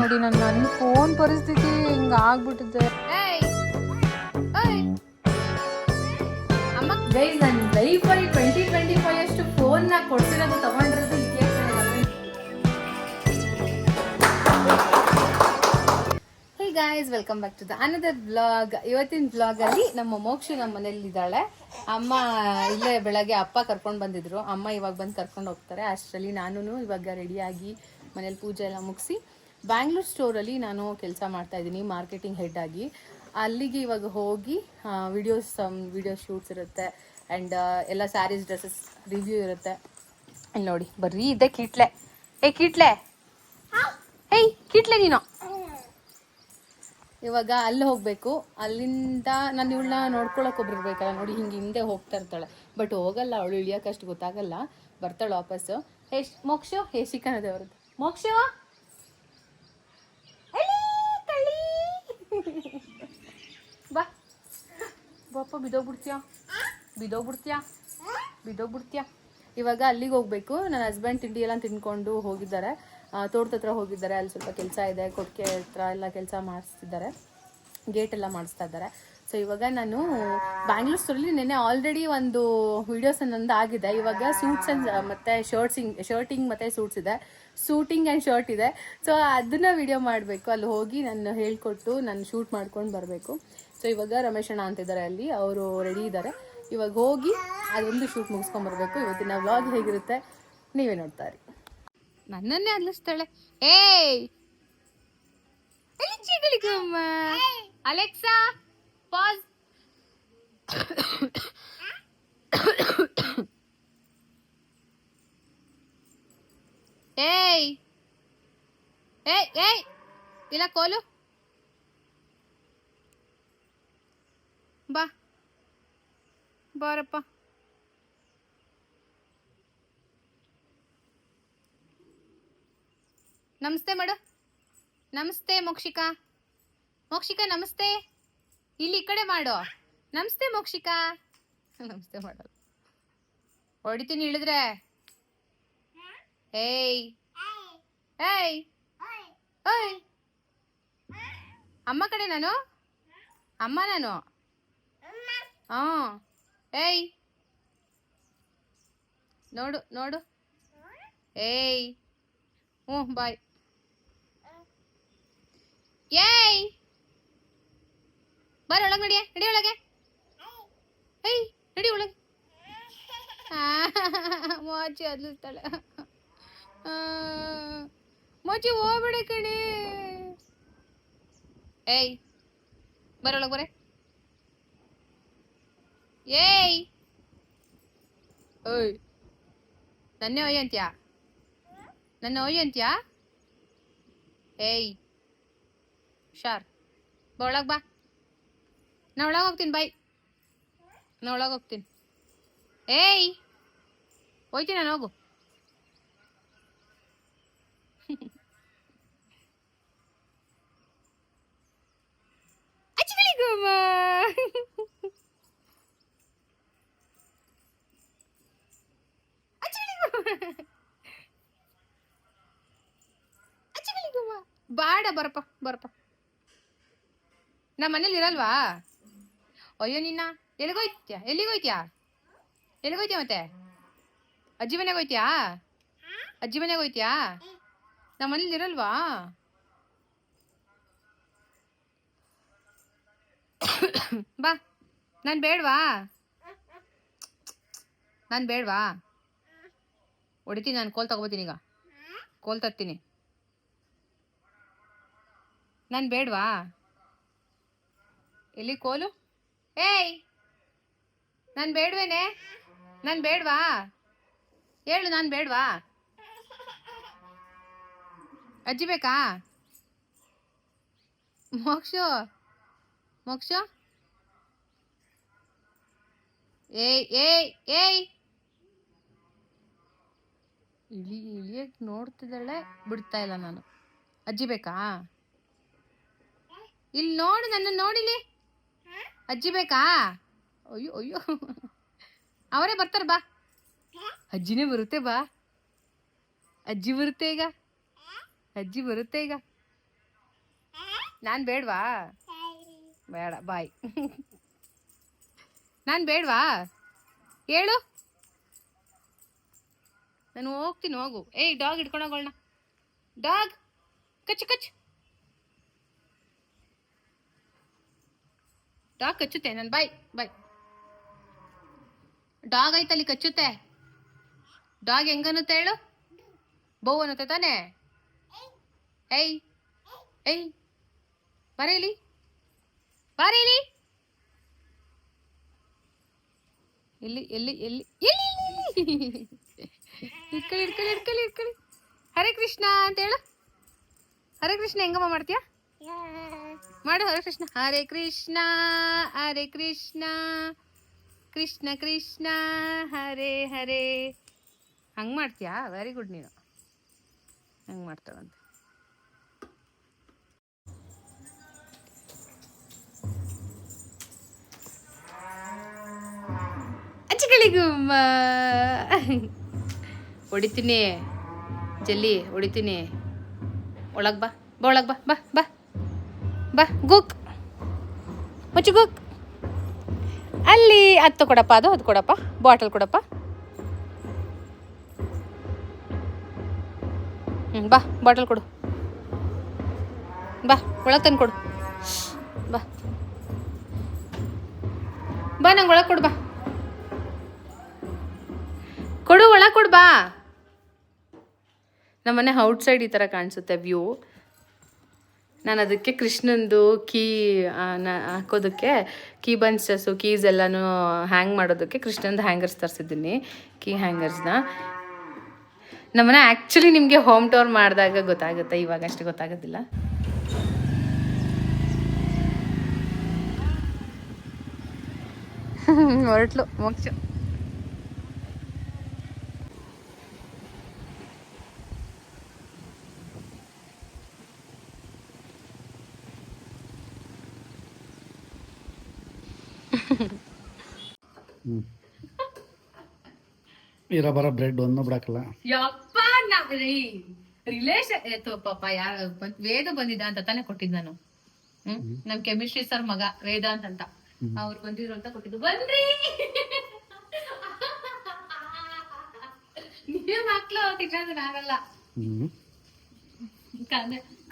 ನೋಡಿ ನನ್ನ ಫೋನ್ ಪರಿಸ್ಥಿತಿ ಹಿಂಗ ಆಗ್ಬಿಟ್ಟಿದೆ. ಗೈಸ್, ನನ್ನ ಲೈಫಲ್ಲಿ 2025 ಅಷ್ಟು ಫೋನ್ ನ ಕೊಡ್ಸಿರೋದು ತಗೊಂಡಿರೋದು hey guys, welcome back to the another vlog. ಇವತ್ತಿನ ವ್ಲಾಗ್ ಅಲ್ಲಿ ನಮ್ಮ ಮೋಕ್ಷು ನಮ್ಮ ಮನೇಲಿ ಇದ್ದಾಳೆ. ಅಮ್ಮ ಇಲ್ಲೇ ಬೆಳಗ್ಗೆ ಅಪ್ಪ ಕರ್ಕೊಂಡು ಬಂದಿದ್ರು. ಅಮ್ಮ ಇವಾಗ ಬಂದು ಕರ್ಕೊಂಡು ಹೋಗ್ತಾರೆ. ಅಷ್ಟರಲ್ಲಿ ನಾನು ಇವಾಗ ರೆಡಿಯಾಗಿ ಮನೇಲಿ ಪೂಜೆ ಎಲ್ಲ ಮುಗಿಸಿ ಬ್ಯಾಂಗ್ಳೂರ್ ಸ್ಟೋರಲ್ಲಿ ನಾನು ಕೆಲಸ ಮಾಡ್ತಾ ಇದ್ದೀನಿ, ಮಾರ್ಕೆಟಿಂಗ್ ಹೆಡ್ ಆಗಿ. ಅಲ್ಲಿಗೆ ಇವಾಗ ಹೋಗಿ ವಿಡಿಯೋ ಶೂಟ್ಸ್ ಇರುತ್ತೆ ಆ್ಯಂಡ್ ಎಲ್ಲ ಸ್ಯಾರೀಸ್ ಡ್ರೆಸ್ಸಸ್ ರಿವ್ಯೂ ಇರುತ್ತೆ. ಇಲ್ಲಿ ನೋಡಿ, ಬರ್ರಿ ಇದೆ ಕಿಟ್ಲೆ. ಕಿಟ್ಲೆ, ಹೇಯ್ ಕಿಟ್ಲೆ ನೀನು. ಇವಾಗ ಅಲ್ಲಿ ಹೋಗಬೇಕು. ಅಲ್ಲಿಂದ ನಾನು ಇವಳನ್ನ ನೋಡ್ಕೊಳಕ್ಕೆ ಒಬ್ರು ಇರ್ಬೇಕಲ್ಲ. ನೋಡಿ, ಹಿಂಗೆ ಹಿಂದೆ ಹೋಗ್ತಾ ಇರ್ತಾಳೆ, ಬಟ್ ಹೋಗಲ್ಲ ಅವಳು, ಇಳಿಯೋಕ್ಕಷ್ಟು ಗೊತ್ತಾಗಲ್ಲ. ಬರ್ತಾಳೆ ವಾಪಸ್ಸು. ಮೋಕ್ಷು ಶಿಖನದೆ ಅವ್ರದ್ದು. ಮೋಕ್ಷು ಬಾ ಬಾಪ, ಬಿದೋಗ್ಬಿಡ್ತೀಯಾ. ಇವಾಗ ಅಲ್ಲಿಗೆ ಹೋಗ್ಬೇಕು. ನನ್ನ ಹಸ್ಬೆಂಡ್ ತಿಂಡಿ ಎಲ್ಲ ತಿನ್ಕೊಂಡು ಹೋಗಿದ್ದಾರೆ, ತೋಟದ ಹತ್ರ ಹೋಗಿದ್ದಾರೆ. ಅಲ್ಲಿ ಸ್ವಲ್ಪ ಕೆಲಸ ಇದೆ, ಕೊಟ್ಟಿಗೆ ಹತ್ರ ಎಲ್ಲ ಕೆಲಸ ಮಾಡಿಸ್ತಿದ್ದಾರೆ, ಗೇಟ್ ಎಲ್ಲ ಮಾಡಿಸ್ತಾ ಇದ್ದಾರೆ. ಸೊ ಇವಾಗ ನಾನು ಬ್ಯಾಂಗ್ಳೂರ್ ಸ್ಟೋರಲ್ಲಿ ನೆನ್ನೆ ಆಲ್ರೆಡಿ ಒಂದು ವಿಡಿಯೋಸ್ ನಂದು ಆಗಿದೆ. ಇವಾಗ ಸೂಟ್ಸ್ ಆ್ಯಂಡ್ ಮತ್ತು ಶರ್ಟಿಂಗ್ ಮತ್ತು ಸೂಟ್ಸ್ ಇದೆ, ಸೂಟಿಂಗ್ ಆ್ಯಂಡ್ ಶರ್ಟ್ ಇದೆ. ಸೊ ಅದನ್ನು ವಿಡಿಯೋ ಮಾಡಬೇಕು. ಅಲ್ಲಿ ಹೋಗಿ ನಾನು ಹೇಳ್ಕೊಟ್ಟು ನಾನು ಶೂಟ್ ಮಾಡ್ಕೊಂಡು ಬರಬೇಕು. ಸೊ ಇವಾಗ ರಮೇಶ್ ಅಣ್ಣ ಅಂತಿದ್ದಾರೆ ಅಲ್ಲಿ, ಅವರು ರೆಡಿ ಇದ್ದಾರೆ. ಇವಾಗ ಹೋಗಿ ಅದೊಂದು ಶೂಟ್ ಮುಗಿಸ್ಕೊಂಬರ್ಬೇಕು. ಇವತ್ತಿನ ವ್ಲಾಗ್ ಹೇಗಿರುತ್ತೆ ನೀವೇ ನೋಡ್ತಾರೆ. ನನ್ನನ್ನೇ ಅಲ್ಲಿಸ್ತಾಳೆ. Alexa pass. ಏಯ್ ಇಲ್ಲ ಕೋಲು, ಬಾರಪ್ಪ. ನಮಸ್ತೆ ಮಾಡು. ನಮಸ್ತೆ ಮೋಕ್ಷಿಕಾ ನಮಸ್ತೆ. ಇಲ್ಲಿ ಈ ಕಡೆ ಮಾಡು. ನಮಸ್ತೆ ಮೋಕ್ಷಿಕಾ. ನಮಸ್ತೆ ಮಾಡಲ್ಲ, ಹೊಡಿತೀನಿ ಇಳಿದ್ರೆ. ಏಯ್ ಅಮ್ಮ ಕಡೆ ನಾನು ಏಯ್ ನೋಡು. ಏಯ್ ಬಾಯ್. ಏಯ್ ಬರ ಒಳಗೆ, ನಡಿ ಒಳಗೆ. ನಡಿ ಒಳಗೆ. ಮೋಚಿ ಅದ್ಲಿಸ್ತಾಳೆ. ಮೋಚಿ ಹೋಗ್ಬೇಡ ಕಣೆ. ಏಯ್ ಬರೊಳಗೆ ಬರೇ. ಏಯ್ ನನ್ನ ಒಯ್ಯಂತ್ಯಾ. ಏಯ್ ಶಾರ್ ಬಾ ಒಳಗೆ ಬಾ. ನಾ ಒಳಗೆ ಹೋಗ್ತೀನಿ, ಬಾಯ್. ನಾ ಒಳಗೆ ಹೋಗ್ತೀನಿ. ಏಯ್ ಹೋಯ್ತೀನಿ ನಾನು, ಹೋಗು. ಬಾಡ ಬರಪ್ಪ. ನಮ್ಮ ಮನೇಲಿ ಇರಲ್ವಾ? ಅಯ್ಯೋ ನಿನ್ನ ಎಲ್ಲಿಗೋಯ್ತ್ಯಾ ಮತ್ತೆ? ಅಜ್ಜಿ ಮನೆಗೆ ಹೋಯ್ತ್ಯಾ? ನಮ್ಮ ಮನೇಲಿ ಇರಲ್ವಾ? ಬಾ. ನಾನು ಬೇಡವಾ? ಹೊಡಿತೀನಿ ನಾನು. ಕೋಲ್ ತಗೋತೀನಿ ಈಗ, ಕೋಲ್ ತರ್ತೀನಿ. ನಾನು ಬೇಡವಾ? ಎಲ್ಲಿ ಕೋಲು? ಏಯ್ ನಾನು ಬೇಡವೇನೆ? ನಾನು ಬೇಡವಾ? ಹೇಳು, ನಾನು ಬೇಡವಾ? ಅಜ್ಜಿ ಬೇಕಾ? ಮೋಕ್ಷ ಏಯ್ ಇಳಿಯಕ್ಕೆ ನೋಡ್ತಿದ್ದಾಳೆ, ಬಿಡ್ತಾ ಇಲ್ಲ ನಾನು. ಅಜ್ಜಿ ಬೇಕಾ? ಇಲ್ಲಿ ನೋಡು, ನನ್ನ ನೋಡಿಲಿ. ಅಜ್ಜಿ ಬೇಕಾ? ಅಯ್ಯೋ ಅವರೇ ಬರ್ತಾರೆ, ಬಾ. ಅಜ್ಜಿನೇ ಬರುತ್ತೆ, ಬಾ. ಅಜ್ಜಿ ಬರುತ್ತೆ ಈಗ. ನಾನು ಬೇಡವಾ? ಬೇಡ ಬಾಯ್. ನಾನು ಬೇಡವಾ ಹೇಳು? ನಾನು ಹೋಗ್ತೀನಿ, ಹೋಗು. ಏಯ್ ಡಾಗ್ ಹಿಡ್ಕೊಂಡೋಗೋಣ. ಡಾಗ್ ಕಚ್ಚು ಕಚ್ಚು. ಡಾಗ್ ಕಚ್ಚುತ್ತೆ. ನಾನು ಬಾಯ್ ಬಾಯ್. ಡಾಗ್ ಐತಲ್ಲಿ ಕಚ್ಚುತ್ತೆ. ಡಾಗ್ ಹೆಂಗನ್ನುತ್ತೆ ಹೇಳು? ಬೌ ಅನ್ನುತ್ತೆ ತಾನೇ? ಏಯ್ ಏಯ್ ಬರೀಲಿ ಬಾರೀಲಿ. ಎಲ್ಲಿ ಎಲ್ಲಿ ಎಲ್ಲಿ ಎಲ್ಲಿ? ಇಟ್ಕೊಳ್ಳಿ ಇಟ್ಕೊಳ್ಳಿ ಇಟ್ಕೊಳ್ಳಿ ಇಟ್ಕೊಳ್ಳಿ. ಹರೇ ಕೃಷ್ಣ ಅಂತ ಹೇಳು. ಹರೇ ಕೃಷ್ಣ ಹೆಂಗಮ್ಮ ಮಾಡ್ತೀಯಾ? ಮಾಡು ಹರೇ ಕೃಷ್ಣ. ಹರೇ ಕೃಷ್ಣ ಹರೇ ಕೃಷ್ಣ ಕೃಷ್ಣ ಕೃಷ್ಣ ಹರೇ ಹರೇ. ಹಂಗೆ ಮಾಡ್ತೀಯಾ? Very good. ನೀನು ಹಂಗೆ ಮಾಡ್ತಾವಂತೆ. ಅಚ್ಚಗಳಿಗುಮ್ಮ ಹೊಡಿತೀನಿ, ಜಲ್ಲಿ ಹೊಡಿತೀನಿ. ಒಳಗೆ ಬಾ ಬಾ, ಒಳಗೆ ಬಾ ಬಾ ಬಾ ಬಾ. ಗುಕ್ ಮುಚ್ಚು ಗುಕ್. ಅಲ್ಲಿ ಅದು ಕೊಡಪ್ಪ, ಅದು ಕೊಡಪ್ಪ, ಬಾಟಲ್ ಕೊಡಪ್ಪ. ಬಾ ಬಾಟಲ್ ಕೊಡು. ಬಾ ಒಳಗೆ ತಂದು ಕೊಡು. ಬಾ ಬಾ, ನಂಗೆ ಒಳಗೆ ಕೊಡು. ಬಾ ಕೊಡು, ಒಳಗೆ ಕೊಡು. ಬಾ. ನಮ್ಮನೆ ಔಟ್ಸೈಡ್ ಈ ಥರ ಕಾಣಿಸುತ್ತೆ ವ್ಯೂ. ನಾನು ಅದಕ್ಕೆ ಕೃಷ್ಣಂದು ಕೀ ಹಾಕೋದಕ್ಕೆ ಕೀ ಬನ್ಸಸ್ಸು ಕೀಸ್ ಎಲ್ಲನೂ ಹ್ಯಾಂಗ್ ಮಾಡೋದಕ್ಕೆ ಕೃಷ್ಣಂದು ಹ್ಯಾಂಗರ್ಸ್ ತರಿಸಿದ್ದೀನಿ, ಕೀ ಹ್ಯಾಂಗರ್ಸ್ನ. ನಮ್ಮನೆ ಆ್ಯಕ್ಚುಲಿ ನಿಮಗೆ ಹೋಮ್ ಟೂರ್ ಮಾಡಿದಾಗ ಗೊತ್ತಾಗುತ್ತೆ, ಇವಾಗ ಅಷ್ಟು ಗೊತ್ತಾಗೋದಿಲ್ಲ. ಹೊರಟ್ಲು ಮೋಕ್ಷ. ಇರೋ ಬರೋ ಬ್ರೆಡ್ ಒಂದು ಬಿಡಾಕಲ್ಲ. ಯಪ್ಪ ರಿಲೇಷನ್ ಪಾಪ ಯಾರು ವೇದ ಬಂದಿದ್ದ ಅಂತ ತಾನೇ ಕೊಟ್ಟಿದ್ದು ನಾನು. ನಮ್ ಕೆಮಿಸ್ಟ್ರಿ ಸರ್ ಮಗ ವೇದಾಂತ್ ಅಂತ, ಅವ್ರು ಬಂದಿದ್ರು ಅಂತ ಕೊಟ್ಟಿದ್ದು. ಬನ್ರಿ ನೀವ್ ಮಕ್ಳು ತಿನ್ನೋದು ನಾನಲ್ಲ.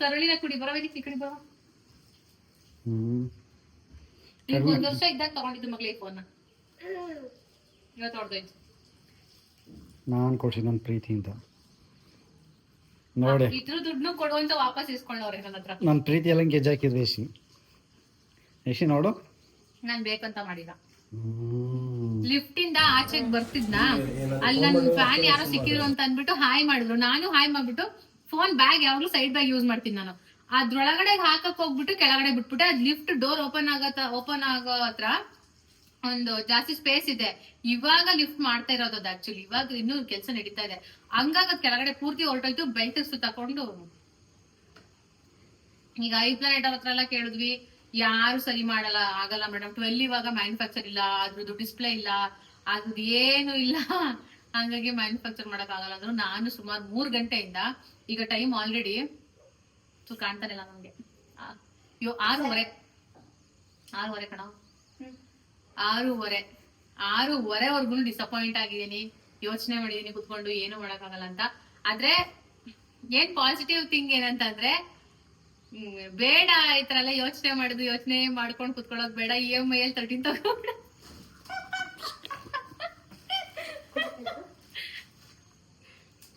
ಕರುಳಿನ ಕುಡಿ ಬರೋದಿ ಈ ಕಡೆ ಬರೋ. ಈಗ 1 ವರ್ಷ ಇದ್ದಾಗ ತಗೊಂಡಿದ್ದು ಮಗ್ಳು ಈ ಫೋನ್. ಇವತ್ತು ಹೊಡೆದೋಯ್ತು. ನಾನು ಕೊಡ್ಸಿ ನನ್ನ ಪ್ರೀತಿಯಿಂದ ನೋಡಿ. ಇದ್ರ ದುಡ್ಡು ಕೊಡುವಂತ ವಾಪಸ್ ಇಸ್ಕೊಂಡವ್ರೆ ನನ್ನ ಹತ್ರ. ನನ್ನ ಪ್ರೀತಿ ಎಲ್ಲ ಗೆಜ್ಜೆ ಹಾಕಿದ್ರು ಯಶಿ ನೋಡು. ನಾನ್ ಬೇಕಂತ ಮಾಡಿಲ್ಲ. ಲಿಫ್ಟ್ ಇಂದ ಆಚೆಗೆ ಬರ್ತಿದ್ನ, ಅಲ್ಲಿ ನನ್ ಫ್ಯಾನ್ ಯಾರೋ ಸಿಕ್ಕಿದ್ರು ಅಂತ ಅಂದ್ಬಿಟ್ಟು ಹಾಯ್ ಮಾಡಿದ್ರು. ನಾನು ಹಾಯ್ ಮಾಡ್ಬಿಟ್ಟು ಫೋನ್ ಬ್ಯಾಗ್ ಯಾವಾಗ್ಲೂ ಸೈಡ್ ಬ್ಯಾಗ್ ಯೂಸ್ ಮಾಡ್ತೀನಿ ನಾನು. ಅದ್ರೊಳಗಡೆ ಹಾಕಕ್ ಹೋಗ್ಬಿಟ್ಟು ಕೆಳಗಡೆ ಬಿಟ್ಬಿಟ್ಟೆ. ಅದ್ ಲಿಫ್ಟ್ ಡೋರ್ ಓಪನ್ ಆಗೋ ಹತ್ರ ಒಂದು ಜಾಸ್ತಿ ಸ್ಪೇಸ್ ಇದೆ. ಇವಾಗ ಲಿಫ್ಟ್ ಮಾಡ್ತಾ ಇರೋದು ಅದು. ಆಕ್ಚುಲಿ ಇವಾಗ ಇನ್ನೂ ಕೆಲಸ ನಡೀತಾ ಇದೆ. ಹಂಗಾಗ ಕೆಳಗಡೆ ಪೂರ್ತಿ ಹೊರಟೋಯ್ತು. ಬೆಲ್ಟ್ ತಕೊಂಡು ಈಗ ಐಪ್ಲಾನೆಟ್ ಅವ್ರ ಹತ್ರ ಎಲ್ಲ ಕೇಳಿದ್ವಿ, ಯಾರು ಸರಿ ಆಗಲ್ಲ ಮೇಡಮ್. 12 ಇವಾಗ ಮ್ಯಾನುಫ್ಯಾಕ್ಚರ್ ಇಲ್ಲ, ಅದ್ರದ್ದು ಡಿಸ್ಪ್ಲೇ ಇಲ್ಲ, ಅದ್ರದ್ದು ಏನು ಇಲ್ಲ, ಹಂಗಾಗಿ ಮ್ಯಾನುಫ್ಯಾಕ್ಚರ್ ಮಾಡಕ್ ಆಗಲ್ಲ ಅಂದ್ರು. ನಾನು ಸುಮಾರು 3 ಗಂಟೆಯಿಂದ, ಈಗ ಟೈಮ್ ಆಲ್ರೆಡಿ ಕಾಣ್ತಾನೆ ಇಲ್ಲ ನಮ್ಗೆ, 6:30 ಕಣ. 6:30ವರ್ಗು ಡಿಸಪಾಯಿಂಟ್ ಆಗಿದ್ದೀನಿ. ಯೋಚನೆ ಮಾಡಿದೀನಿ ಕುತ್ಕೊಂಡು, ಏನು ಮಾಡಕ್ಕಾಗಲ್ಲ ಅಂತ. ಆದ್ರೆ ಏನ್ ಪಾಸಿಟಿವ್ ಥಿಂಗ್ ಏನಂತಂದ್ರೆ, ಬೇಡ ಈ ತರ ಎಲ್ಲ ಯೋಚನೆ ಮಾಡ್ಕೊಂಡು ಕುತ್ಕೊಳ್ಳೋದು ಬೇಡ. EMI ಅಲ್ಲಿ 13 ತಗೊಂಡ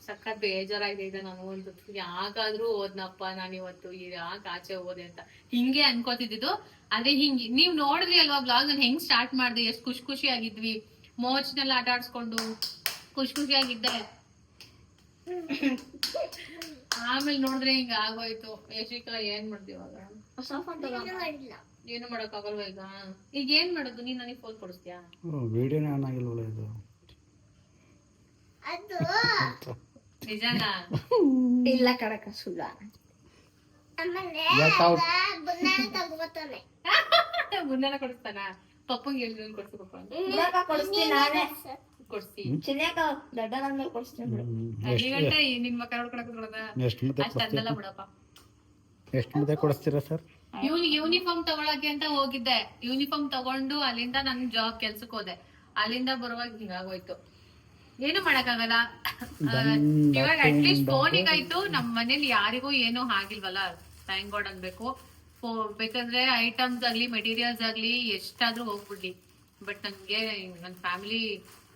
ಸಖತ್ ಬೇಜಾರಾಗಿದೆ. ನಾನು ಒಂದು ಯಾಕಾದ್ರೂ ಓದ್ನಪ್ಪ ನಾನು ಇವತ್ತು, ಯಾಕೆ ಆಚೆ ಹೋದೆ ಅಂತ ಹಿಂಗೆ ಅನ್ಕೋತಿದ್ದು. ಅದೇ ಹಿಂಗೆ ನೀವ್ ನೋಡಿದ್ರಿ ಅಲ್ವಾ ಬ್ಲಾಗ್, ನಾನು ಹೆಂಗ್ ಸ್ಟಾರ್ಟ್ ಮಾಡ್ದೆ, ಎಷ್ಟು ಖುಷಿ ಆಗಿದ್ವಿ, ಮೋಚ್ನೆಲ್ಲ ಆಟ ಆಡ್ಸ್ಕೊಂಡು ಖುಷಿಯಾಗಿದ್ದೆ. ಆಮೇಲೆ ನೋಡಿದ್ರೆ ಹಿಂಗ ಆಗೋಯ್ತು. ಯಶಿಕಾ ಏನ್ ಮಾಡ್ತೀವಾಗ? ಏನು ಮಾಡಕ್ ಆಗಲ್ವ ಈಗ ಏನ್ ಮಾಡೋದು? ನೀನ್ ನನಗೆ ಫೋನ್ ಕೊಡಿಸ್ತೀಯಾ? ವಿಡಿಯೋನೇ ಆನ್ ಆಗಿಲ್ವಲ್ಲ ಇದು. ನಿಜನಾ? ಇಲ್ಲ ಕಡಕ ಸುಳ್ಳ. ಮುನ್ನ ಕೊಡಿಸ್ತಾನ? ಪಪ್ಪಂಗೆ ಹೇಳಿದ್ರು ಕೊಡ್ಸ್ಬೇಕು ಅಂತ. ಕೊಡ್ಸಿ ಅಲ್ಲಿ ಗಂಟೆ ನಿನ್ ಮಕ್ಕ ನೋಡ್ಕೊಳಕ್ ಅಷ್ಟೆಲ್ಲ ಬಿಡಪ್ಪ. ಎಷ್ಟು ಮುದ್ದೆ ಕೊಡಿಸ್ತೀರಾ ಸರ್? ಯೂನಿಫಾರ್ಮ್ ತಗೊಳಕ್ಕೆ ಅಂತ ಹೋಗಿದ್ದೆ. ಯೂನಿಫಾರ್ಮ್ ತಗೊಂಡು ಅಲ್ಲಿಂದ ನನ್ ಜಾಬ್ ಕೆಲ್ಸಕ್ಕೆ ಹೋದೆ. ಅಲ್ಲಿಂದ ಬರುವಾಗ ಹಿಂಗಾಗೋಯ್ತು. ಏನು ಮಾಡಕ್ಕಾಗಲ್ಲ. ಇವಾಗ ಅಟ್ಲೀಸ್ಟ್ ಫೋನಿಗಾಯ್ತು. ನಮ್ ಮನೇಲಿ ಯಾರಿಗೂ ಏನೂ ಆಗಿಲ್ವಲ್ಲ, ಥ್ಯಾಂಕ್ ಗಾಡ್ ಅನ್ಬೇಕು. ಬೇಕಂದ್ರೆ ಐಟಮ್ಸ್ ಆಗ್ಲಿ ಮೆಟೀರಿಯಲ್ಸ್ ಆಗ್ಲಿ ಎಷ್ಟಾದ್ರೂ ಹೋಗ್ಬಿಡ್ಲಿ, ಬಟ್ ನನ್ಗೆ ನನ್ ಫ್ಯಾಮಿಲಿ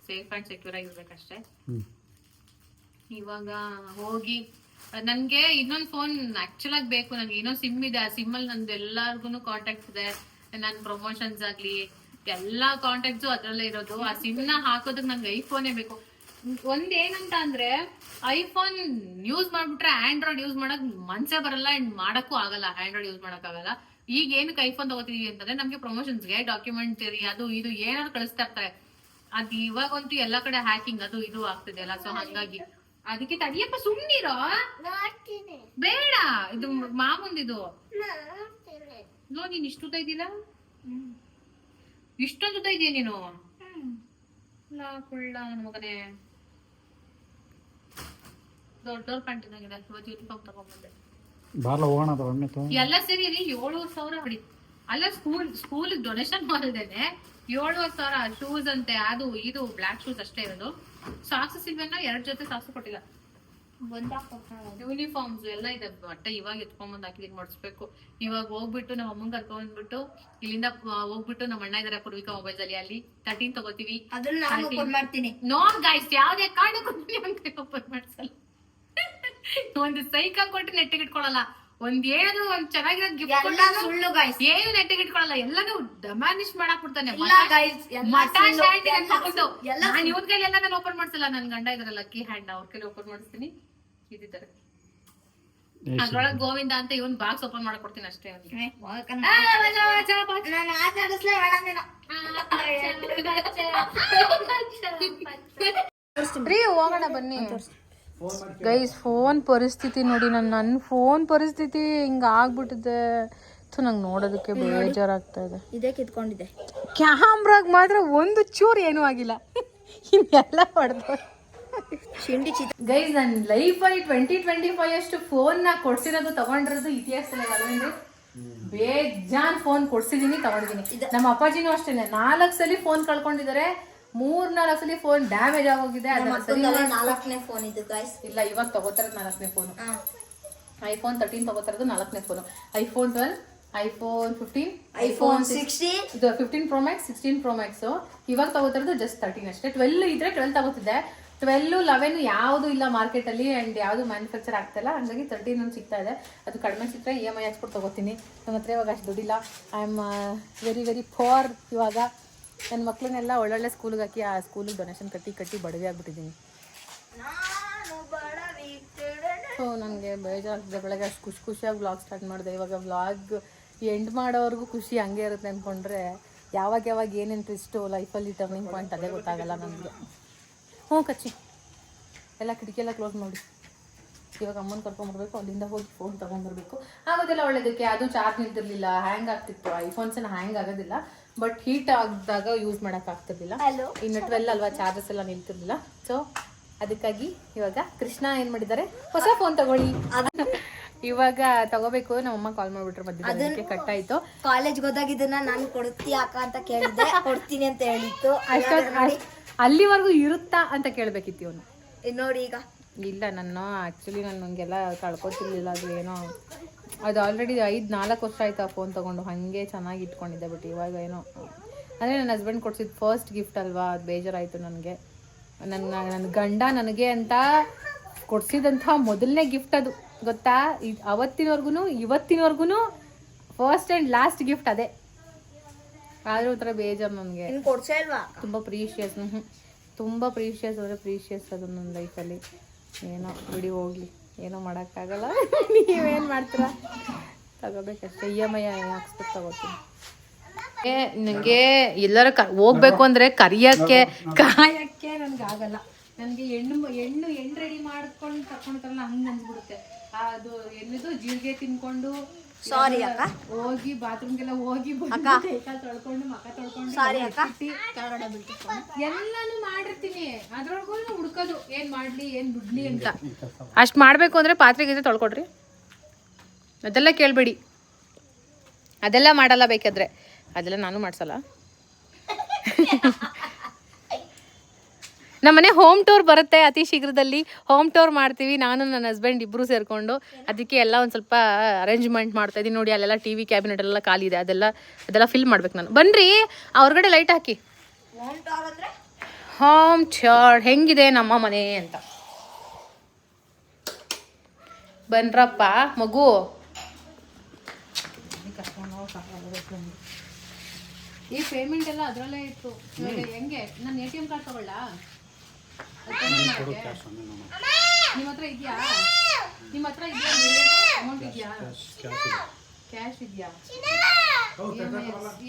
ಸೇಫ್ ಅಂಡ್ ಸೆಕ್ಯೂರ್ ಆಗಿರ್ಬೇಕಷ್ಟೇ. ಇವಾಗ ಹೋಗಿ ನನ್ಗೆ ಇನ್ನೊಂದು ಫೋನ್ ಆಕ್ಚುಲ್ ಆಗಿ ಬೇಕು. ನನ್ಗೆ ಏನೋ ಸಿಮ್ ಇದೆ, ಆ ಸಿಮ್ ಅಲ್ಲಿ ನಂದು ಎಲ್ಲಾರ್ಗು ಕಾಂಟ್ಯಾಕ್ಟ್ ಇದೆ. ನನ್ ಪ್ರಮೋಷನ್ಸ್ ಆಗ್ಲಿ ಎಲ್ಲಾ ಕಾಂಟ್ಯಾಕ್ಟ್ಸು ಅದ್ರಲ್ಲೇ ಇರೋದು. ಆ ಸಿಮ್ ನ ಹಾಕೋದಕ್ ನಂಗೆ ಐಫೋನೇ ಬೇಕು. ಒಂದೇನಂತ ಅಂದ್ರೆ ಐಫೋನ್ ಯೂಸ್ ಮಾಡ್ಬಿಟ್ರೆ ಆಂಡ್ರಾಯ್ಡ್ ಯೂಸ್ ಮಾಡಕ್ ಮನ್ಸೇ ಬರಲ್ಲ, ಅಂಡ್ ಮಾಡಕ್ಕೂ ಆಗಲ್ಲ. ಆಂಡ್ರಾಯ್ಡ್ ಯೂಸ್ ಮಾಡಕ್ ಆಗಲ್ಲ. ಈಗ ಏನಕ್ಕೆ ಐಫೋನ್ ತಗೋತಿದೀವಿ ಅಂತಂದ್ರೆ ನಮ್ಗೆ ಪ್ರಮೋಷನ್ಸ್ಗೆ ಡಾಕ್ಯುಮೆಂಟರಿ ಅದು ಇದು ಏನಾದ್ರು ಕಳಿಸ್ತಾ ಇರ್ತಾರೆ. ಅದ್ ಇವಾಗಂತೂ ಎಲ್ಲಾ ಕಡೆ ಹ್ಯಾಕಿಂಗ್ ಅದು ಇದು ಆಗ್ತಿದೆ ಅಲ್ಲ, ಸೊ ಹಂಗಾಗಿ ಅದಕ್ಕೆ ತಡಿಯಪ್ಪ ಸುಮ್ನಿರೋ, ಬೇಡ. ಇದು ಮಾಮೂಂದಿದು ನೋ. ನೀನ್ ಇಷ್ಟು ಉದ್ದ ಇದ್ದಿಲ್ಲ, ಇಷ್ಟೊಂದು ಉದ್ದ ಇದೆಯಾ ನೀನು? ಕುಳ್ಳ ನನ್ನ ಮಗನೇ, ದೊಡ್ಡ ಕಂಟಿನಾಗಿದೆ. ಇವತ್ತು ಯೂನಿಫಾರ್ಮ್ ತಗೊಂಡ್ಬಂದೆ. ಎಲ್ಲ ಸೇರಿ 7,000 ಹೊಡಿ. ಅಲ್ಲ ಸ್ಕೂಲ್ ಡೊನೇಷನ್ ಮಾಡಿದ್ದೇನೆ. 7,000 ಶೂಸ್ ಅಂತೆ, ಅದು ಇದು ಬ್ಲಾಕ್ ಶೂಸ್ ಅಷ್ಟೇ ಇರೋದು. ಸಾಕ್ಸಸ್ ಇಲ್ವೇನ, 2 ಜೊತೆ ಸಾಕ್ಸ್ ಕೊಟ್ಟಿಲ್ಲ. ಯೂನಿಫಾರ್ಮ್ಸ್ ಎಲ್ಲ ಇದೆ. ಬಟ್ಟೆ ಇವಾಗ ಎತ್ಕೊಂಡ್ಬಂದು ಹಾಕಿದೀನಿ, ಮಾಡಿಸ್ಬೇಕು. ಇವಾಗ ಹೋಗ್ಬಿಟ್ಟು ನಮ್ಮ ಅಮ್ಮಂಗ್ ಕರ್ಕೊಂಡ್ಬಿಟ್ಟು ಇಲ್ಲಿಂದ ಹೋಗ್ಬಿಟ್ಟು ನಮ್ಮ ಅಣ್ಣ ಇದಾರೆ ಪೂರ್ವಿಕಾ ಮೊಬೈಲ್ಸ್ ಅಲ್ಲಿ 13 ತಗೋತೀವಿ. ನೋ ಗೈಸ್, ಯಾವ್ದೇ ಕಾರಣಕ್ಕೂ ಓಪನ್ ಮಾಡ್ಸಲ್ಲ. ಒಂದು ಸೈಕಲ್ ಕೊಟ್ಟು ನೆಟ್ಟಿಗೆ ಇಟ್ಕೊಳಲ್ಲ. ಒಂದ್ ಏನಾದ್ರು ಒಂದ್ ಚೆನ್ನಾಗಿರೋದ್ ಗಿಫ್ಟ್ ಏನು ನೆಟ್ಟಿಗೆ ಇಟ್ಕೊಳಲ್ಲ. ಎಲ್ಲಾನು ಡೆಮಾನಿಶ್ ಮಾಡಾಕ್ ಬಿಡ್ತಾನೆ. ನಾನು ಇವ್ರ ಕೈಲಿ ಎಲ್ಲ ನಾನು ಓಪನ್ ಮಾಡ್ಸಲ್ಲ. ನನ್ ಗಂಡ ಇದಾರೆ ಲಕ್ಕಿ ಹ್ಯಾಂಡ್, ಅವ್ರ ಕೈಲಿ ಓಪನ್ ಮಾಡಿಸ್ತೀನಿ. ಇದಿದ್ದಾರೆ ಅದ್ರೊಳಗ್ ಗೋವಿಂದ ಅಂತ ಇವನ್ ಬಾಕ್ಸ್ ಓಪನ್ ಮಾಡಕ್ ಕೊಡ್ತೀನಿ ಅಷ್ಟೇ. ಹೋಗೋಣ ಬನ್ನಿ ಗೈಸ್. ಫೋನ್ ಪರಿಸ್ಥಿತಿ ನೋಡಿ, ನನ್ನ ಫೋನ್ ಪರಿಸ್ಥಿತಿ ಹಿಂಗ ಆಗ್ಬಿಟ್ಟಿದೆ. ನಂಗೆ ನೋಡೋದಕ್ಕೆ ಬೇಜಾರಾಗ್ತಾ ಇದೆ. ಇದೇ ಕಿತ್ಕೊಂಡಿದೆ. ಕ್ಯಾಮ್ರಾಗ ಮಾತ್ರ ಒಂದು ಚೂರು ಏನೂ ಆಗಿಲ್ಲ, ಇನ್ನೆಲ್ಲ ಹೊಡೆದು ಗೈಸ್. ನನ್ನ ಲೈಫಲ್ಲಿ 2025 ಅಷ್ಟು ಫೋನ್ ನ ಕೊಡ್ಸಿರೋದು ತಗೊಂಡಿರೋದು ಇತಿಹಾಸದಲ್ಲಿ ಅಲ್ವೇನ್ರಿ. ಬೇಜಾನ್ ಫೋನ್ ಕೊಡ್ಸಿದೀನಿ, ತಗೊಂಡಿದೀನಿ. ನಮ್ಮ ಅಪ್ಪಾಜಿನೂ ಅಷ್ಟೇನೆ 4 ಸಲ ಫೋನ್ ಕಳ್ಕೊಂಡಿದ್ದಾರೆ. 3-4 ಸಲ ಫೋನ್ ಡ್ಯಾಮೇಜ್ ಆಗೋಗಿದೆ. ನಾಲ್ಕನೇ ಫೋನ್ ಇದು ಗೈಸ್. ಇಲ್ಲ, ಇವಾಗ ತಗೋತಾರದು 4ನೇ ಫೋನು. ಐಫೋನ್ 13 ತಗೋತಾರದು 4ನೇ ಫೋನು. ಐಫೋನ್ 12, ಐಫೋನ್ 15, ಐಫೋನ್ 16, ಇದು 15 Pro Max, 16 Pro Max. ಇವಾಗ ತಗೋತಾರದು ಜಸ್ಟ್ 13 ಅಷ್ಟೇ. 12 ಇದ್ರೆ 12 ತಗೋತಿದ್ದೆ. 12, 11 ಯಾವುದು ಇಲ್ಲ ಮಾರ್ಕೆಟ್ ಅಲ್ಲಿ, ಅಂಡ್ ಯಾವುದು ಮ್ಯಾನುಫ್ಯಾಕ್ಚರ್ ಆಗ್ತಿಲ್ಲ. ಹಂಗಾಗಿ 13 ಒಂದು ಸಿಗ್ತಾ ಇದೆ. ಅದು ಕಡಿಮೆ ಸಿಕ್ಕರೆ EMI ಹಾಕ್ಸ್ಬಿಟ್ಟು ತಗೋತೀನಿ. ನಮ್ಮ ಹತ್ರ ಇವಾಗ ಅಷ್ಟು ದುಡ್ಡಿಲ್ಲ. I am very very poor. ಇವಾಗ ನನ್ನ ಮಕ್ಳನ್ನೆಲ್ಲ ಒಳ್ಳೊಳ್ಳೆ ಸ್ಕೂಲ್ಗೆ ಹಾಕಿ ಆ ಸ್ಕೂಲಿಗೆ ಡೊನೇಷನ್ ಕಟ್ಟಿ ಬಡವೆ ಆಗ್ಬಿಟ್ಟಿದ್ದೀನಿ. ಸೊ ನನಗೆ ಬೇಜಾರಾಗ್ತದೆ. ಬೆಳಗ್ಗೆ ಅಷ್ಟು ಖುಷಿಯಾಗಿ ವ್ಲಾಗ್ ಸ್ಟಾರ್ಟ್ ಮಾಡಿದೆ. ಇವಾಗ ವ್ಲಾಗ್ ಎಂಡ್ ಮಾಡೋವರೆಗೂ ಖುಷಿ ಹಂಗೆ ಇರುತ್ತೆ ಅಂದ್ಕೊಂಡ್ರೆ ಯಾವಾಗ ಏನೇನು ಟ್ವಿಸ್ಟು ಲೈಫಲ್ಲಿ ಟರ್ನಿಂಗ್ ಪಾಯಿಂಟ್ ಅದೇ ಗೊತ್ತಾಗಲ್ಲ ನನಗೆ. ಕಚ್ಚಿ ಎಲ್ಲ ಕಿಟಕಿ ಎಲ್ಲ ಕ್ಲೋಸ್ ಮಾಡಿ. ಇವಾಗ ಅಮ್ಮನ ಕರ್ಕೊಂಡ್ಬರ್ಬೇಕು, ಅಲ್ಲಿಂದ ಹೋಗಿ ಫೋನ್ ತೊಗೊಂಡ್ಬರ್ಬೇಕು. ಆಗೋದಿಲ್ಲ ಒಳ್ಳೇದಕ್ಕೆ. ಅದು ಚಾರ್ಜ್ ನಿಂತಿರಲಿಲ್ಲ, ಹ್ಯಾಂಗ್ ಆಗ್ತಿತ್ತು. ಐಫೋನ್ಸ್ ಹ್ಯಾಂಗ್ ಆಗೋದಿಲ್ಲ, ಬಟ್ ಹೀಟ್ ಆಗಿದಾಗ ಯೂಸ್ ಮಾಡೋಕ್ಕಾಗ್ತಿರ್ಲಿಲ್ಲ. ಇನ್ನು 12 ಅಲ್ವಾ, ಚಾರ್ಜಸ್ ಎಲ್ಲ ನಿಲ್ತಿರ್ಲಿಲ್ಲ. ಸೊ ಅದಕ್ಕಾಗಿ ಇವಾಗ ಕೃಷ್ಣ ಏನು ಮಾಡಿದ್ದಾರೆ, ಹೊಸ ಫೋನ್ ತಗೊಳ್ಳಿ ಇವಾಗ ತಗೋಬೇಕು. ನಮ್ಮಮ್ಮ ಕಾಲ್ ಮಾಡ್ಬಿಟ್ರು ಮಧ್ಯದಲ್ಲಿ, ಕಟ್ ಆಯ್ತು. ಕಾಲೇಜ್ಗೆ ಹೋದಾಗ ಇದನ್ನ ನಾನು ಕೊಡ್ತೀಯ ಅಕ್ಕ ಅಂತ ಕೇಳಿದ್ದೆ, ಕೊಡ್ತೀನಿ ಅಂತ ಹೇಳಿತ್ತು. ಅಲ್ಲಿವರೆಗೂ ಇರುತ್ತಾ ಅಂತ ಕೇಳಬೇಕಿತ್ತು ಇವನು. ನೋಡಿ ಈಗ ಇಲ್ಲ, ನಾನು ಆ್ಯಕ್ಚುಲಿ ನನಗೆಲ್ಲ ಕಳ್ಕೊತಿರ್ಲಿಲ್ಲ. ಅದು ಏನೋ ಅದು ಆಲ್ರೆಡಿ 4 ವರ್ಷ ಆಯ್ತು ಆ ಫೋನ್ ತೊಗೊಂಡು. ಹಾಗೆ ಚೆನ್ನಾಗಿ ಇಟ್ಕೊಂಡಿದ್ದೆ. ಬಟ್ ಇವಾಗ ಏನೋ ಅಂದರೆ ನನ್ನ ಹಸ್ಬೆಂಡ್ ಕೊಡ್ಸಿದ್ದು ಫಸ್ಟ್ ಗಿಫ್ಟ್ ಅಲ್ವಾ, ಅದು ಬೇಜಾರಾಯಿತು ನನಗೆ. ನನ್ನ ಗಂಡ ನನಗೆ ಅಂತ ಕೊಡ್ಸಿದಂಥ ಮೊದಲನೇ ಗಿಫ್ಟ್ ಅದು, ಗೊತ್ತಾ? ಅವತ್ತಿನವರೆಗೂ ಇವತ್ತಿನವರೆಗೂ ಫಸ್ಟ್ ಆ್ಯಂಡ್ ಲಾಸ್ಟ್ ಗಿಫ್ಟ್ ಅದೇ. ಆದರೂ ಒಂಥರ ಬೇಜಾರು ನನಗೆ. ತುಂಬ ಪ್ರೀಶಿಯಸ್, ತುಂಬ ಪ್ರೀಶಿಯಸ್ ಅಂದರೆ ಪ್ರೀಶಿಯಸ್ ಅದು ನನ್ನ ಲೈಫಲ್ಲಿ. ಏನೋ ಬಿಡಿ ಹೋಗಲಿ, ಏನೋ ಮಾಡೋಕ್ಕಾಗಲ್ಲ. ನೀವೇನು ಮಾಡ್ತೀರಾ? ತಗೋಬೇಕಷ್ಟೇ. EMI ಹಾಕ್ಸ್ಬಿಟ್ಟು ತಗೋತೀನಿ. ನನಗೆ ಎಲ್ಲರ ಹೋಗ್ಬೇಕು ಅಂದರೆ ಕಾಯಕ್ಕೆ ನನಗೆ ಆಗಲ್ಲ. ನನಗೆ ಹೆಣ್ಣು ರೆಡಿ ಮಾಡ್ಕೊಂಡು ತಗೊಂಡ್ತಾರಲ್ಲ, ಹಂಗೆ ಅನ್ಸ್ಬಿಡುತ್ತೆ. ಅದು ಎನ್ನದು ಜೀರಿಗೆ ತಿನ್ಕೊಂಡು ಸಾರಿ ಅಕ್ಕ ಹೋಗಿ ಬಾತ್ರೂಮ್ಗೆಲ್ಲ ಹೋಗಿ ತೊಳ್ಕೊಂಡು ಮಕ್ಕ ತೊಳ್ಕೊಂಡು ಸಾರಿ ಅಕ್ಕ ಎಲ್ಲಾನು ಮಾಡಿರ್ತೀನಿ. ಅದ್ರೊಳಗೂ ಹುಡ್ಕೋದು ಏನ್ ಮಾಡ್ಲಿ ಏನ್ ಬಿಡ್ಲಿ ಅಂತ. ಅಷ್ಟ್ ಮಾಡ್ಬೇಕು ಅಂದ್ರೆ ಪಾತ್ರೆಗೆ ತೊಳ್ಕೊಡ್ರಿ. ಅದೆಲ್ಲ ಕೇಳಬೇಡಿ, ಅದೆಲ್ಲ ಮಾಡಲ್ಲ. ಬೇಕಾದ್ರೆ ಅದೆಲ್ಲ ನಾನು ಮಾಡ್ಸಲ್ಲ. ನಮ್ಮನೆ ಹೋಮ್ ಟೂರ್ ಬರುತ್ತೆ ಅತಿ ಶೀಘ್ರದಲ್ಲಿ. ಹೋಮ್ ಟೂರ್ ಮಾಡ್ತೀವಿ, ನಾನು ನನ್ನ ಹಸ್ಬೆಂಡ್ ಇಬ್ಬರು ಸೇರಿಕೊಂಡು. ಅದಕ್ಕೆ ಎಲ್ಲ ಒಂದು ಸ್ವಲ್ಪ ಅರೇಂಜ್ಮೆಂಟ್ ಮಾಡ್ತಾ ಇದ್ದೀನಿ. ನೋಡಿ ಅಲ್ಲೆಲ್ಲ ಟಿ ವಿ ಕ್ಯಾಬಿನೆಟ್ ಎಲ್ಲ ಖಾಲಿ ಇದೆ, ಅದೆಲ್ಲ ಫಿಲ್ ಮಾಡ್ಬೇಕು ನಾನು. ಬನ್ನಿರಿ, ಹೊರಗಡೆ ಲೈಟ್ ಹಾಕಿ. ಹೋಮ್ ಟೂರ್ ಹೆಂಗಿದೆ ನಮ್ಮ ಮನೆ ಅಂತ. ಬನ್ರಪ್ಪ ಮಗು. ಈ ಪೇಮೆಂಟ್ ಎಲ್ಲ ಅದರಲ್ಲೇ ಇತ್ತು. ಹೆಂಗೆ ನಾನು ATM ಕಾರ್ಡ್ ತಗೊಳ್ಳ? ನಿಮ್ಮ ಹತ್ರ ಇದೆಯಾ? ನಿಮ್ಮ ಹತ್ರ ಇದೆಯಾ ಅಮೌಂಟ್? ಇದೆಯಾ ಕ್ಯಾಶ್? ಇದೆಯಾ?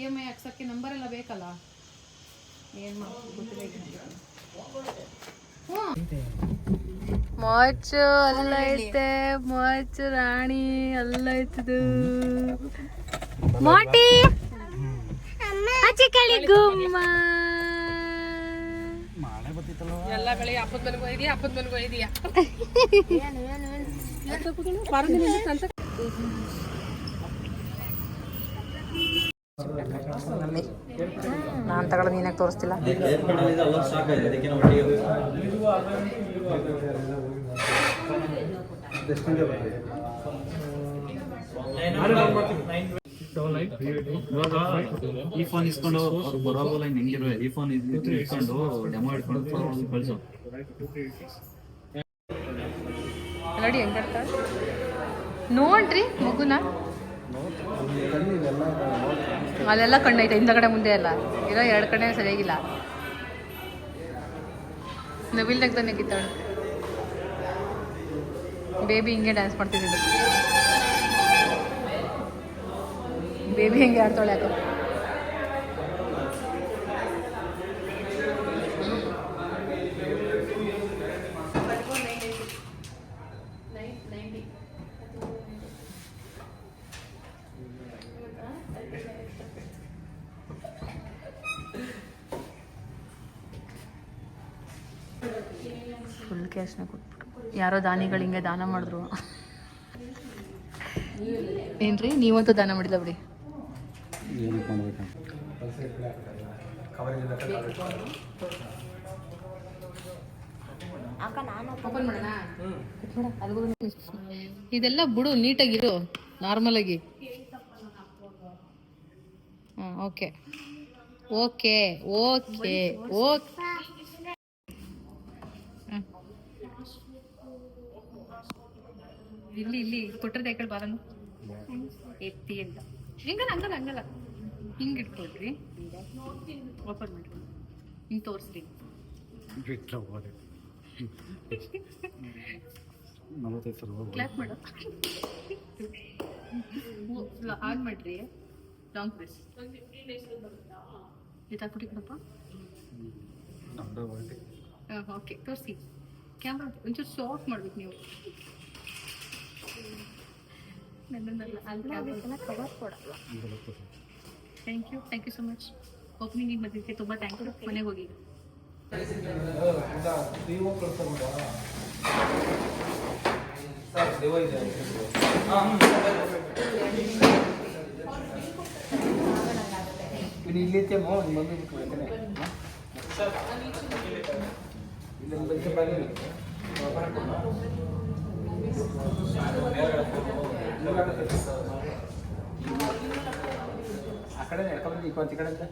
EMI ಹಾಕ್ಸಕ್ಕೆ ನಂಬರ್ ಎಲ್ಲ ಬೇಕಲ್ಲ? ಏನು ಮಾಡ್ತೀವಿ ಗೊತ್ತಿಲ್ಲ. ಮೊಚ್ಚು ಅಲ್ಲ ಐತೆ, ಮೊಚ್ಚು ರಾಣಿ ಅಲ್ಲ ಐತದು. ಮೋಟಿ ಅಚ್ಚಿಕಳಿ ಗುಮ್ಮ ಎಲ್ಲ ಬೆಳಿಗ್ಗೆ ಹಬ್ಬದ ಮನೆಗೆ ಹೋಗಿದ್ಯಾ? ಹಬ್ಬದ ಮನೆಗೆ ಹೋಗಿದ್ಯಾ? ನಾನು ತಗೊಳ್ಳೋದು ನೀನಾಗ ತೋರಿಸ್ತಿಲ್ಲ. ಈ ಫೋನ್ ಇಸ್ಕೊಂಡು ಬರೋಲ್ಲ. ಹೆಂಗಿರೋ ಈ ಫೋನ್ ಇಸ್ಕೊಂಡು ಡೆಮೋ ಇಟ್ಕೊಂಡು ಕಳಿಸು. ನೋಡಿ ಹೆಂಗರ್ತ ನೋಡ್ರಿ ಮಗುನ. ಅಲ್ಲೆಲ್ಲ ಕಣ್ಣೈತೆ, ಹಿಂದಗಡೆ ಮುಂದೆ ಎಲ್ಲ ಇರೋ 2 ಕಣ್ಣೆ ಸರಿಯಾಗಿಲ್ಲ. ನವಿಲ್ ನಗ್ದಾನೆ ಕಿತ್ತಾಳೆ. ಬೇಬಿ ಹಿಂಗೆ ಡ್ಯಾನ್ಸ್ ಮಾಡ್ತಿದ್ದು. ಬೇಬಿ ಹೆಂಗೆ ಆಡ್ತಾಳೆ ಯಾಕೋ. ಫುಲ್ ಕ್ಯಾಶ್ನ ಕೊಟ್ಬಿಟ್ಟು ಯಾರೋ ದಾನಿಗಳು ಹಿಂಗೆ ದಾನ ಮಾಡಿದ್ರು. ಏನ್ರಿ ನೀವಂತೂ ದಾನ ಮಾಡಿಲ್ಲ ಬಿಡಿ. ಇದೆಲ್ಲ ಬಿಡು, ನೀಟಾಗಿರು, ನಾರ್ಮಲ್ ಆಗಿ. ಹಾಂ ಓಕೆ ಓಕೆ ಓಕೆ ಓಕೆ. ಇಲ್ಲಿ ಇಲ್ಲಿ ಕೊಟ್ಟರೆ ಯಾಕಡೆ ಬಾರನು ಎತ್ತಿ ಅಂತ ಹಿಂಗಲ್ಲ ಹಂಗಲ್ಲ ಹಂಗಲ್ಲ ಹಿಂಗೆ ಇಟ್ಕೊಳ್ರಿ. ಓಪನ್ ಮಾಡ್ರಿ, ಹಿಂಗೆ ತೋರಿಸ್ರಿ. ಕ್ಲಾಪ್ ಮಾಡು. ಆನ್ ಮಾಡ್ರಿ. ಲಾಂಗ್ ಪ್ರೆಸ್ ಇದಾಕ್ಬಿಟ್ಟು ಕಣಪ್ಪ. ಓಕೆ ತೋರಿಸಿ. ಕ್ಯಾಮ್ರಾ ಒಂಚೂರು ಶೋ ಆಫ್ ಮಾಡ್ಬೇಕು ನೀವು. Thank you so much. Opening ಬಂದಿದ್ದಕ್ಕೆ ತುಂಬ ಥ್ಯಾಂಕ್ ಯು. ಮನೆಗೆ ಹೋಗಿ ಆ ಕಡೆ ಎಡ್ಕೊಂಡು ಈ ಕಡೆ ಅಂತ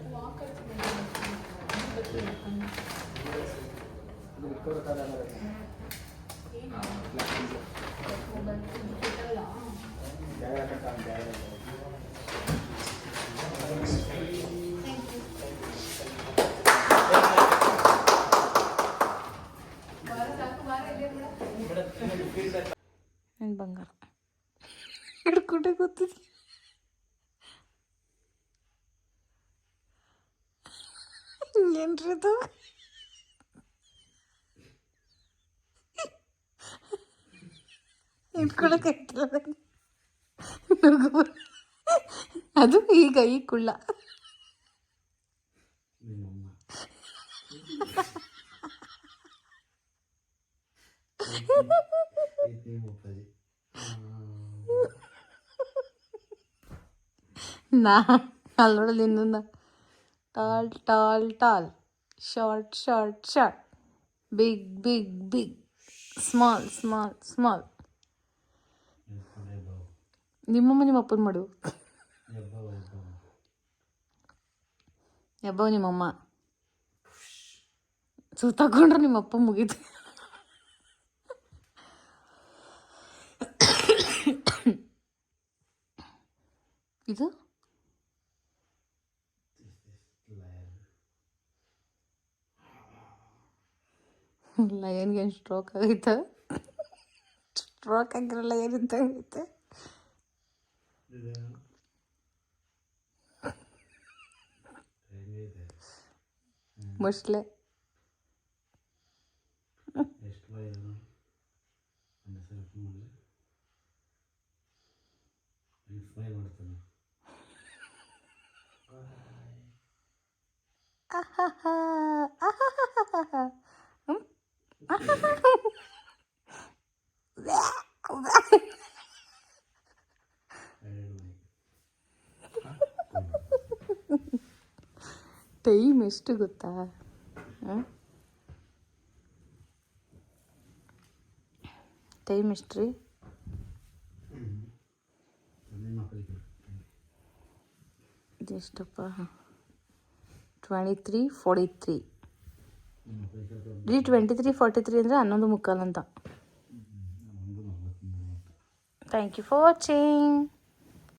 ನನ್ನ ಬಂಗಾರ ಹಿಡ್ಕೊಂಡೆ ಗೊತ್ತಿದೆ. ಏನ್ರಿದು? ಇಟ್ಕೊಳಕ್ಕಾಗ್ತಿಲ್ಲ ಅದು ಈಗ ಈ ಕುಳ್ಳ. ನಾ ಅಲ್ಲಿ ನೋಡಲ್ಲ ಇನ್ನೊಂದು tall tall tall short short short big big big small small small. ನಿಮ್ಮಮ್ಮ ನಿಮ್ಮ ಅಪ್ಪನ ಮಾಡು. ಎಬ್ಬವ ನಿಮ್ಮಮ್ಮ ಸುತ್ತಾಕೊಂಡ್ರೆ ನಿಮ್ಮಪ್ಪ ಮುಗೀತು. ಇದು ಲಯನ್ಗೆ ಏನು ಸ್ಟ್ರೋಕ್ ಆಗೈತೆ? ಸ್ಟ್ರೋಕ್ ಆಗಿರಲ್ಲ, ಏನಿಂತ ಆಗೈತೆ? ಮೊಸ್ಲೆ ಟೈಮ್ ಎಷ್ಟು ಗೊತ್ತಾ? ಟೈಮ್ ಎಷ್ಟು ರೀ? ಇದೆಷ್ಟಪ್ಪ? 23:43 ರೀ. 23:43 ಅಂದರೆ 11:45 ಅಂತ. Thank you for watching.